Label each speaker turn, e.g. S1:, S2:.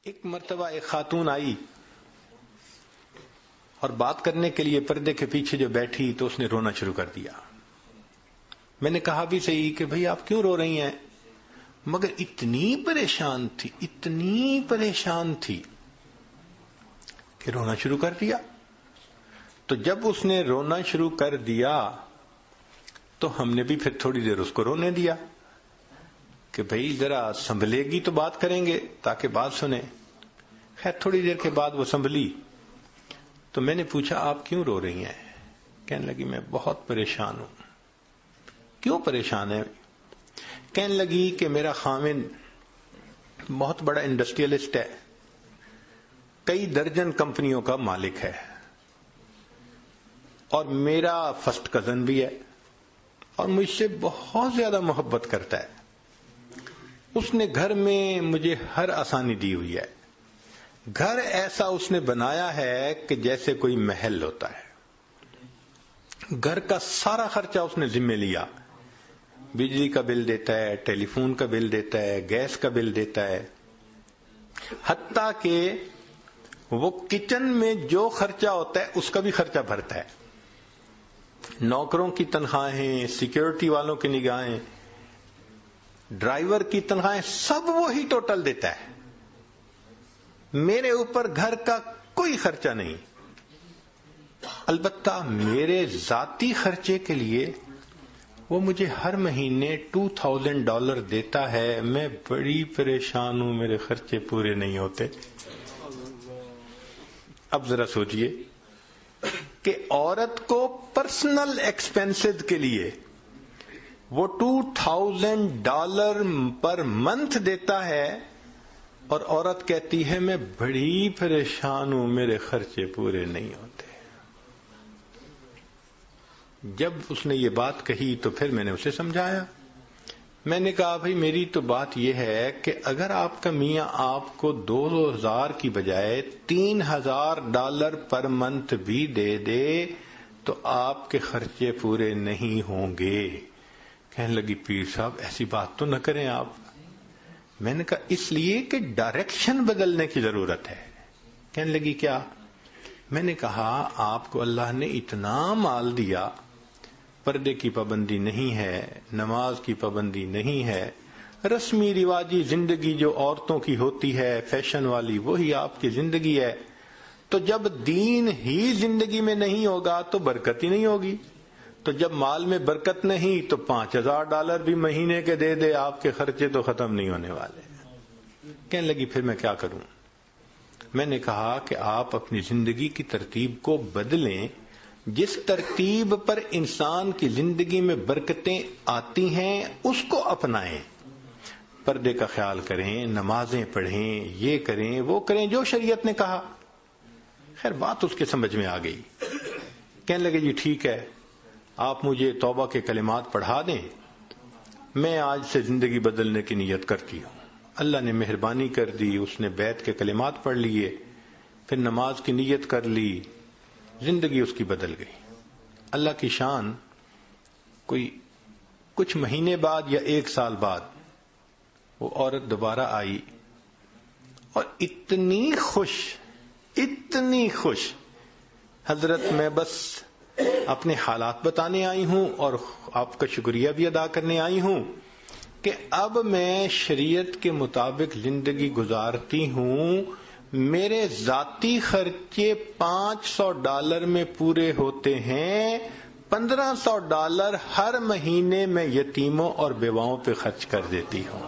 S1: ایک مرتبہ ایک خاتون آئی اور بات کرنے کے لیے پردے کے پیچھے جو بیٹھی تو اس نے رونا شروع کر دیا. میں نے کہا بھی صحیح کہ بھئی آپ کیوں رو رہی ہیں، مگر اتنی پریشان تھی کہ رونا شروع کر دیا. تو جب اس نے رونا شروع کر دیا تو ہم نے بھی پھر تھوڑی دیر اس کو رونے دیا کہ بھئی ذرا سنبھلے گی تو بات کریں گے تاکہ بات سنیں. خیر تھوڑی دیر کے بعد وہ سنبھلی تو میں نے پوچھا آپ کیوں رو رہی ہیں؟ کہنے لگی میں بہت پریشان ہوں. کیوں پریشان ہے؟ کہنے لگی کہ میرا خاوند بہت بڑا انڈسٹریلسٹ ہے، کئی درجن کمپنیوں کا مالک ہے، اور میرا فرسٹ کزن بھی ہے اور مجھ سے بہت زیادہ محبت کرتا ہے. اس نے گھر میں مجھے ہر آسانی دی ہوئی ہے. گھر ایسا اس نے بنایا ہے کہ جیسے کوئی محل ہوتا ہے. گھر کا سارا خرچہ اس نے ذمہ لیا. بجلی کا بل دیتا ہے، ٹیلی فون کا بل دیتا ہے، گیس کا بل دیتا ہے، حتیٰ کہ وہ کچن میں جو خرچہ ہوتا ہے اس کا بھی خرچہ بھرتا ہے. نوکروں کی تنخواہیں، سیکیورٹی والوں کی نگاہیں، ڈرائیور کی تنخواہیں، سب وہی ٹوٹل دیتا ہے. میرے اوپر گھر کا کوئی خرچہ نہیں. البتہ میرے ذاتی خرچے کے لیے وہ مجھے ہر مہینے $2000 دیتا ہے. میں بڑی پریشان ہوں، میرے خرچے پورے نہیں ہوتے. اب ذرا سوچئے کہ عورت کو پرسنل ایکسپینسز کے لیے وہ $2000 پر منتھ دیتا ہے اور عورت کہتی ہے میں بڑی پریشان ہوں، میرے خرچے پورے نہیں ہوتے. جب اس نے یہ بات کہی تو پھر میں نے اسے سمجھایا. میں نے کہا بھئی میری تو بات یہ ہے کہ اگر آپ کا میاں آپ کو 2000 کی بجائے $3000 پر منتھ بھی دے دے تو آپ کے خرچے پورے نہیں ہوں گے. کہنے لگی پیر صاحب ایسی بات تو نہ کریں آپ. میں نے کہا اس لیے کہ ڈائریکشن بدلنے کی ضرورت ہے. کہنے لگی کیا؟ میں نے کہا آپ کو اللہ نے اتنا مال دیا، پردے کی پابندی نہیں ہے، نماز کی پابندی نہیں ہے، رسمی رواجی زندگی جو عورتوں کی ہوتی ہے فیشن والی وہی آپ کی زندگی ہے. تو جب دین ہی زندگی میں نہیں ہوگا تو برکت ہی نہیں ہوگی. تو جب مال میں برکت نہیں تو $5000 بھی مہینے کے دے دے، آپ کے خرچے تو ختم نہیں ہونے والے. کہنے لگی پھر میں کیا کروں؟ میں نے کہا کہ آپ اپنی زندگی کی ترتیب کو بدلیں. جس ترتیب پر انسان کی زندگی میں برکتیں آتی ہیں اس کو اپنائیں. پردے کا خیال کریں، نمازیں پڑھیں، یہ کریں وہ کریں جو شریعت نے کہا. خیر بات اس کے سمجھ میں آ گئی. کہنے لگے جی ٹھیک ہے، آپ مجھے توبہ کے کلمات پڑھا دیں، میں آج سے زندگی بدلنے کی نیت کرتی ہوں. اللہ نے مہربانی کر دی، اس نے بیت کے کلمات پڑھ لیے، پھر نماز کی نیت کر لی، زندگی اس کی بدل گئی. اللہ کی شان، کوئی کچھ مہینے بعد یا 1 سال بعد وہ عورت دوبارہ آئی اور اتنی خوش، حضرت میں بس اپنے حالات بتانے آئی ہوں اور آپ کا شکریہ بھی ادا کرنے آئی ہوں کہ اب میں شریعت کے مطابق زندگی گزارتی ہوں. میرے ذاتی خرچے $500 میں پورے ہوتے ہیں، $1500 ہر مہینے میں یتیموں اور بیواؤں پہ خرچ کر دیتی ہوں.